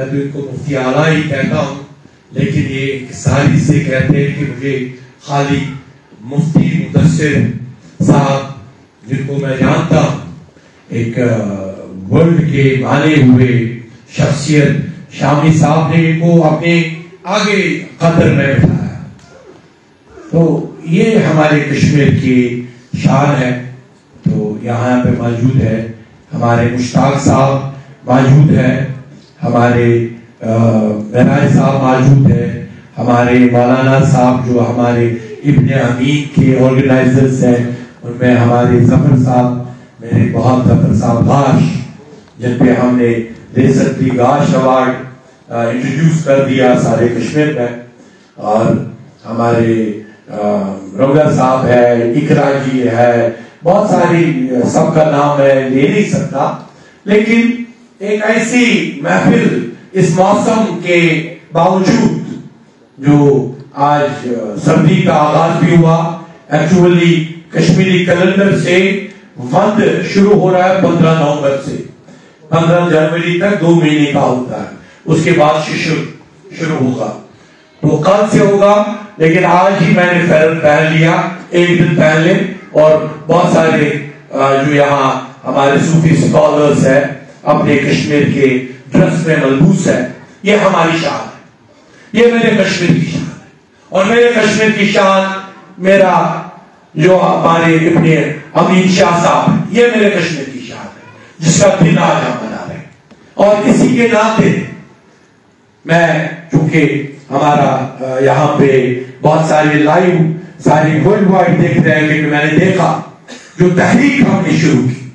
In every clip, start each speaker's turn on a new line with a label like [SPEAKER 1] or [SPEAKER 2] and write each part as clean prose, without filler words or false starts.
[SPEAKER 1] میں تو ان کو مفتی اعلیٰ ہی کہتا ہوں، لیکن یہ انکساری سے کہتے ہیں کہ مجھے خالی مفتی مدثر صاحب، جن کو میں جانتا ہوں، ایک ورلڈ کے مانے ہوئے شخصیت، شامی صاحب نے ان کو اپنے آگے قدر میں بٹھایا. تو یہ ہمارے کشمیر کی شان ہے. تو یہاں پہ موجود ہے ہمارے مشتاق صاحب موجود ہے، ہمارے معراج صاحب موجود ہے، ہمارے مولانا صاحب جو ہمارے ابن امین کے آرگنائزرز ہیں، ان میں ہمارے ظفر صاحب، میرے بہت ظفر صاحب غاش، جن پہ ہم نے ریسنٹلی غاش ایوارڈ انٹروڈیوس کر دیا سارے کشمیر میں. اور ہمارے رولا صاحب ہے، اقرا جی ہے، بہت ساری، سب کا نام میں لے نہیں سکتا. لیکن ایک ایسی محفل اس موسم کے باوجود، جو آج سردی کا آغاز بھی ہوا، ایکچولی کشمیری کیلنڈر سے وند شروع ہو رہا ہے 15 نومبر سے، 15 جنوری تک 2 مہینے کا ہوتا ہے، اس کے بعد شروع ہوگا. تو کل سے ہوگا، لیکن آج ہی میں نے فیرن پہن لیا، ایک دن پہلے. اور بہت سارے جو یہاں ہمارے صوفی سکالرز ہیں، اپنے کشمیر کے ڈریس میں ملبوس ہے. یہ ہماری شان ہے، یہ میرے کشمیر کی شان ہے. اور میرے کشمیر کی شان، میرا جو ہمارے ابن امین شاہ صاحب، یہ میرے کشمیر کی شان ہے، جس کا دن آج ہم منا رہے ہیں. اور اسی کے ناطے میں، چونکہ ہمارا یہاں پہ بہت سارے لائیو ساری ورلڈ وائڈ دیکھ رہے ہیں، کیونکہ میں نے دیکھا جو تحریک ہم نے شروع کی،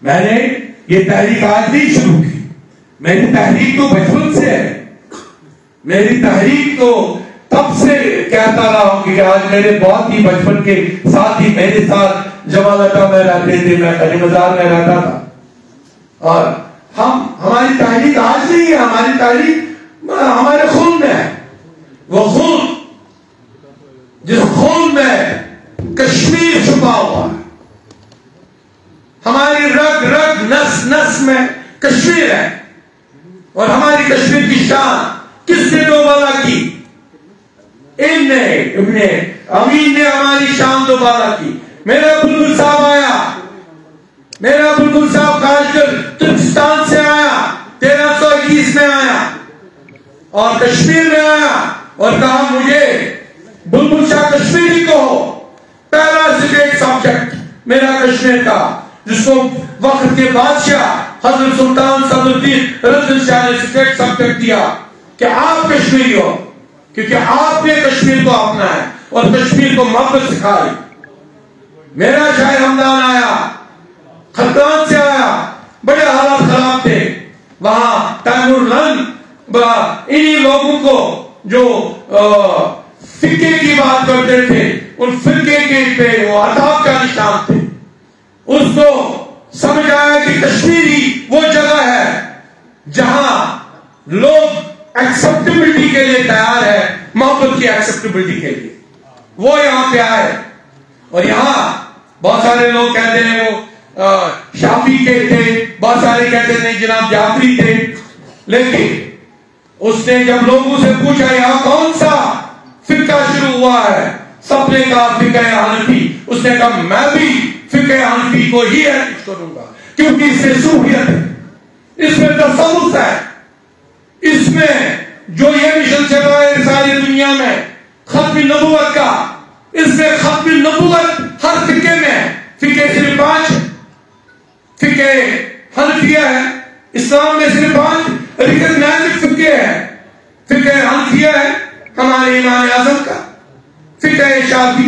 [SPEAKER 1] میں نے یہ تحریک آج نہیں شروع کی، میری تحریک تو بچپن سے ہے. میری تحریک تو تب سے کہتا رہا ہوں کہ آج میرے بہت ہی بچپن کے ساتھی میرے ساتھ جمالتا میں رہتے تھے، میں کلی مزار میں رہتا تھا. اور ہماری تحریک آج نہیں ہے، ہماری تحریک ہمارے خون میں ہے. وہ خون جس خون میں کشمیر چھپا ہوا ہے، ہماری رگ رگ نس نس میں کشمیر ہے. اور ہماری کشمیر کی شان کس نے دوبارہ کی؟ ابن امین نے ہماری شان دوبارہ کی. میرا بلبل صاحب آیا، میرا بلبل صاحب خاص کر ترکستان سے آیا، 1321 میں آیا اور کشمیر میں آیا اور کہا مجھے بلبل شاہ کشمیری کو پہلا سٹیٹ سبجیکٹ میرا کشمیر کا، جس کو وقت کے بادشاہ حضرت سلطان صدر الدین رضوی شاہ نے سٹیٹ سبجیکٹ دیا کہ آپ کشمیری ہو، کیونکہ آپ نے کشمیر کو اپنا ہے اور کشمیر کو محبت سکھائی. میرا شاہ ہمدان آیا، خطان سے آیا، بڑے حالات خراب تھے وہاں. تیمور لنگ انہی لوگوں کو جو فقہ کی بات کرتے تھے، ان فقہ کے پہ وہ عطاب کا نشان تھے. اس کو سمجھ آیا کہ کشمیری وہ جگہ ہے جہاں لوگ ایکسپٹیبلٹی کے لیے تیار ہے، محبت کی ایکسپٹیبلٹی کے لیے. وہ یہاں پہ آئے. اور یہاں بہت سارے لوگ کہتے ہیں وہ شافی کے تھے، بہت سارے کہتے ہیں جناب جعفری تھے. لیکن اس نے جب لوگوں سے پوچھا یہاں کون سا فقہ شروع ہوا ہے، سب نے کہا فقہ حنفی. اس نے کہا میں بھی فقہ حنفی کو ہی ایڈمٹ کروں گا، کیونکہ اس سے صوفیت ہے، اس میں تصوف ہے، اس میں جو یہ مشن چل رہا ہے ساری دنیا میں ختم نبوت کا، اس میں ختم نبوت ہر فقہ میں ہے. فقہ صرف 5 فقہ حنفیہ ہے، اسلام میں صرف 5 ریکگنائزڈ فقہ ہے. فقہ حنفیہ ہے ہمارے امام اعظم کا، فقہ شافعی،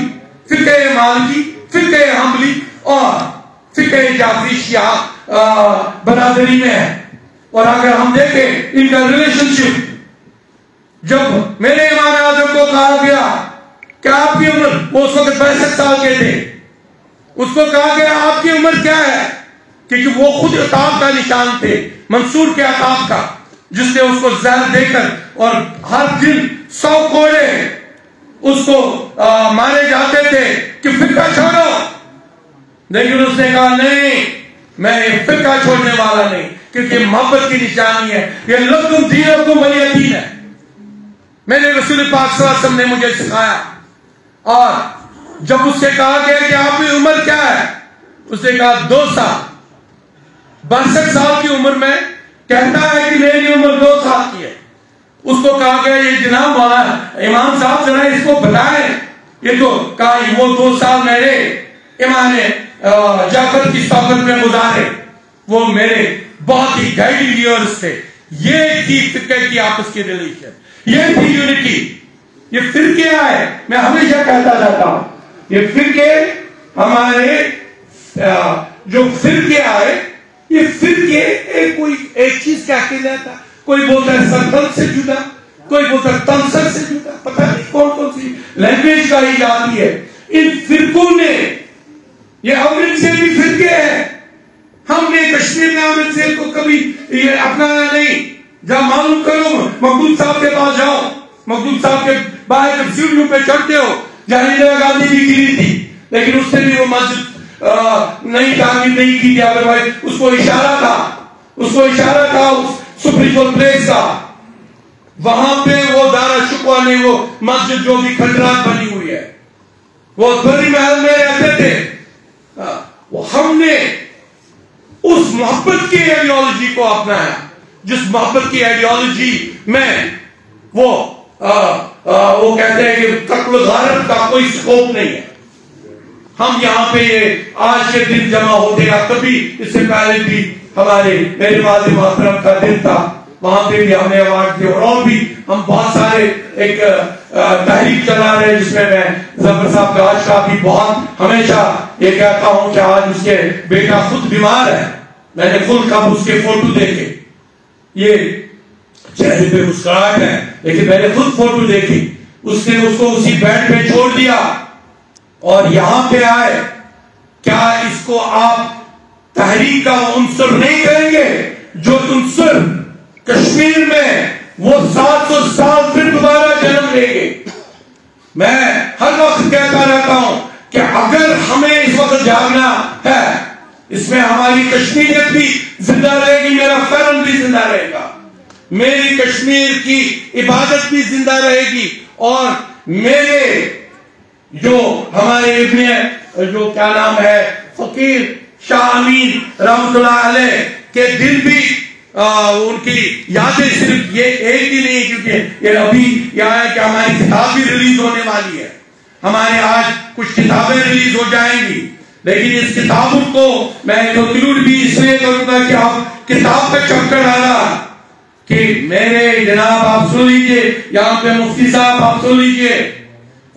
[SPEAKER 1] فقہ مالکی، فقہ حنبلی اور فقہ جعفری شیعہ برادری میں ہے. اور اگر ہم دیکھیں ان کا ریلیشن شپ، جب میرے امام اعظم کو کہا گیا کہ آپ کی عمر، وہ اس وقت 65 سال کے تھے، اس کو کہا گیا آپ کی عمر کیا ہے، کیونکہ وہ خود عطاب کا نشان تھے، منصور کے عطاب کا، جس نے اس کو زہر دے کر اور ہر دن 100 کوڑے اس کو مارے جاتے تھے کہ فقہ چھوڑو. لیکن اس نے کہا نہیں، میں یہ فرقہ چھوڑنے والا نہیں، کیونکہ محبت کی نشانی ہے. یہ لکم دینکم ولی دین ہے. میں نے رسول پاک صلی اللہ علیہ وسلم نے مجھے سکھایا. اور جب اس سے کہا گیا کہ آپ کی عمر کیا ہے، اس نے کہا 2 سال. 62 سال کی عمر میں کہتا ہے کہ میری عمر 2 سال کی ہے. اس کو کہا گیا یہ جناب مولانا امام صاحب ذرا اس کو بتائیں. یہ تو کہا وہ 2 سال میرے امام جعفر کی صحبت میں گزارے، وہ میرے بہت ہی گائیڈنگ لیڈرز تھے. یہ تھی فرقے کی آپس کی ریلیشن، یہ تھی یونٹی. یہ فرقے آئے، میں ہمیشہ کہتا رہتا ہوں یہ فرقے ہمارے جو فرقے آئے، یہ فرقے کوئی ایک چیز کیا کہ جاتا. کوئی بولتا ہے سرطن سے جدا، کوئی بولتا ہے تنسر سے جدا، پتہ نہیں کون کون سی لینگویج کا ایجاد ہے. ان فرقوں نے، یہ اورنگزیب بھی فرقے ہیں. ہم نے کشمیر میں اورنگزیب کو کبھی یہ اپنایا نہیں. جب معلوم کرو مخدوم صاحب کے پاس جاؤ، مخدوم صاحب کے باہر جب سیڑھیوں پہ چڑھتے ہو، جہاں اندرا گاندھی بھی گری تھی لیکن اس نے بھی وہ مسجد نہیں تعمیر نہیں کی تھی. ادروائز اس کو اشارہ تھا اس سپریچول پلیس کا. وہاں پہ وہ دارا شکوہ نے وہ مسجد جو بھی کھنڈرات بنی ہوئی ہے، وہ بڑی محل میں رہتے تھے. ہم نے اس محبت کی آئیڈیالوجی کو اپنایا، جس محبت کی آئیڈیالوجی میں وہ کہتے ہیں کہ قتل و غارت کا کوئی سکوپ نہیں ہے. ہم یہاں پہ یہ آج کے دن جمع ہوتے ہیں، کبھی اس سے پہلے بھی میرے والد محترم کا دن تھا، وہاں پہ بھی ہم نے ایوارڈ دیا. اور بھی ہم بہت سارے ایک تحریک چلا رہے ہیں جس میں ظفر صاحب کا آج کا بھی بہت ہمیشہ یہ کہتا ہوں کہ آج اس کے بیٹا خود بیمار ہے. میں نے خود کب اس کے فوٹو دیکھے، یہ چہرے پہ مسکراہٹ ہے لیکن میں نے خود فوٹو دیکھی. اس نے اس کو اسی بیڈ پہ چھوڑ دیا اور یہاں پہ آئے. کیا اس کو آپ تحریک کا عنصر نہیں کریں گے؟ جو عنصر کشمیر میں وہ 700 سال پھر دوبارہ جنم لے گے. میں ہر وقت کہتا رہتا ہوں کہ اگر ہمیں اس وقت جاگنا ہے، اس میں ہماری کشمیریت بھی زندہ رہے گی، میرا فیرن بھی زندہ رہے گا، میری کشمیر کی عبادت بھی زندہ رہے گی، اور میرے جو ہمارے ابن جو کیا نام ہے فقیر شاہ امین رحمت اللہ علیہ کے دل بھی ان کی یادیں صرف یہ ایک ہی نہیں، کیونکہ یہ ابھی یہاں ہے کہ ہماری کتاب بھی ریلیز ہونے والی ہے. ہمارے آج کچھ کتابیں ریلیز ہو جائیں گی، لیکن اس کتابوں کو میں کنکلوڈ بھی اس لیے کروں گا کہ آپ کتاب کا چپکر ڈالا کہ میرے جناب آپ سن لیجئے، یہاں پہ مفتی صاحب آپ سن لیجئے،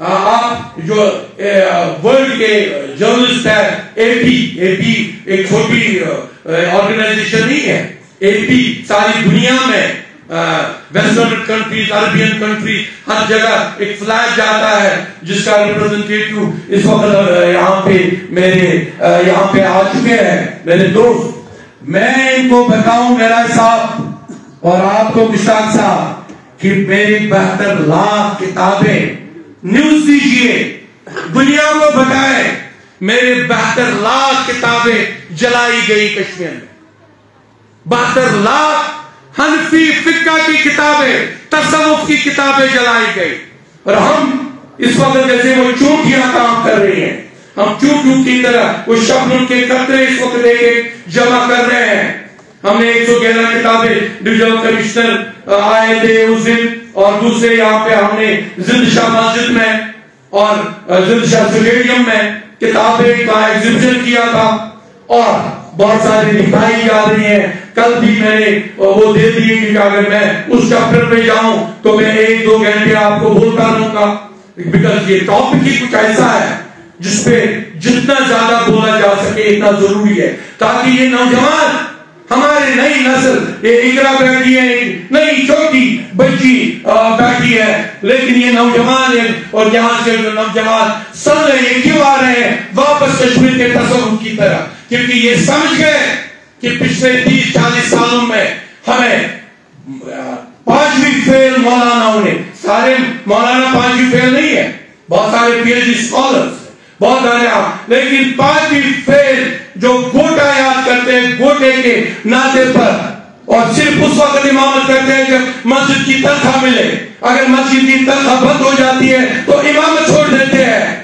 [SPEAKER 1] آپ جو ورلڈ کے جرنلسٹ ہے، اے پی ایک چھوٹی آرگنائزیشن نہیں ہے. اے پی ساری دنیا میں ویسٹرن کنٹریز، عربین کنٹریز، ہر جگہ ایک فلیگ جاتا ہے جس کا ریپرزنٹیٹیو اس وقت یہاں پہ میرے یہاں پہ آ چکے ہیں میرے دوست. میں ان کو بتاؤں میرا صاحب اور آپ کو مشتاق صاحب کہ میری 72 لاکھ کتابیں نیوز دیجئے، دنیا کو بتائیں میرے 72 لاکھ کتابیں جلائی گئی کشمیر میں. 72 لاکھ حنفی فقہ کی کتابیں، تصوف کی کتابیں جلائی گئی. اور ہم اس وقت جیسے وہ چونٹیاں کام کر رہی ہیں، ہم چونٹیوں کی طرح وہ شبنم کے قطرے اس وقت لے کے جمع کر رہے ہیں. ہم نے 111 کتابیں ڈویژنل کمشنر آئے تھے اس دن، اور دوسرے یہاں پہ ہم نے زند شاہ مسجد میں اور زند شاہ اسٹیڈیم میں کتابیں کا ایگزیبیشن کیا تھا، اور بہت ساری دکھائی جا رہی ہیں. کل بھی میں نے وہ دے دی کہ اگر میں اس چیپٹر پہ جاؤں تو میں 1-2 گھنٹے آپ کو بولتا رہوں گا، بیکاز یہ ٹاپک ہی کچھ ایسا ہے جس پہ جتنا زیادہ بولا جا سکے اتنا ضروری ہے، تاکہ یہ نوجوان ہماری نئی نسل، یہ اقرا بیٹھی ہے، نئی چھوٹی بچی بیٹھی ہے، لیکن یہ نوجوان ہے، اور یہاں سے جو نوجوان سن رہے ہیں کیوں آ رہے ہیں واپس کشمیر کے تصوف کی طرح، کیونکہ یہ سمجھ گئے کہ پچھلے 30-40 سالوں میں ہمیں 5ویں فیل مولانا نے، سارے مولانا 5ویں فیل نہیں ہے، بہت سارے پی ایچ ڈی اسکالرز بہت سارے آپ، لیکن پانچویں فیل جو گوٹا یاد کرتے ہیں گوٹے کے ناطے پر، اور صرف اس وقت امامت کرتے ہیں جب مسجد کی تنخواہ ملے، اگر مسجد کی تنخواہ بند ہو جاتی ہے تو امامت چھوڑ دیتے ہیں۔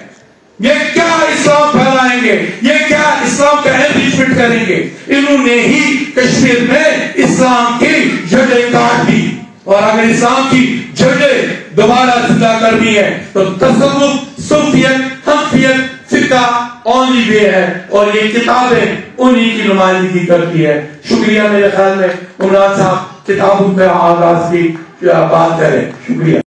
[SPEAKER 1] یہ کیا اسلام پھیلائیں گے، یہ کیا اسلام کا انریچمنٹ کریں گے؟ انہوں نے ہی کشمیر میں اسلام کی جڑیں کاٹ دی، اور اگر اسلام کی جڑیں دوبارہ زندہ کرنی ہے تو تصوف، صوفیت، حنفیت، فقہ اونلی وے ہے، اور یہ کتابیں انہی کی نمائندگی کرتی ہے۔ شکریہ۔ میرے خیال میں عمران صاحب کتابوں کا آغاز کی بات کریں۔ شکریہ۔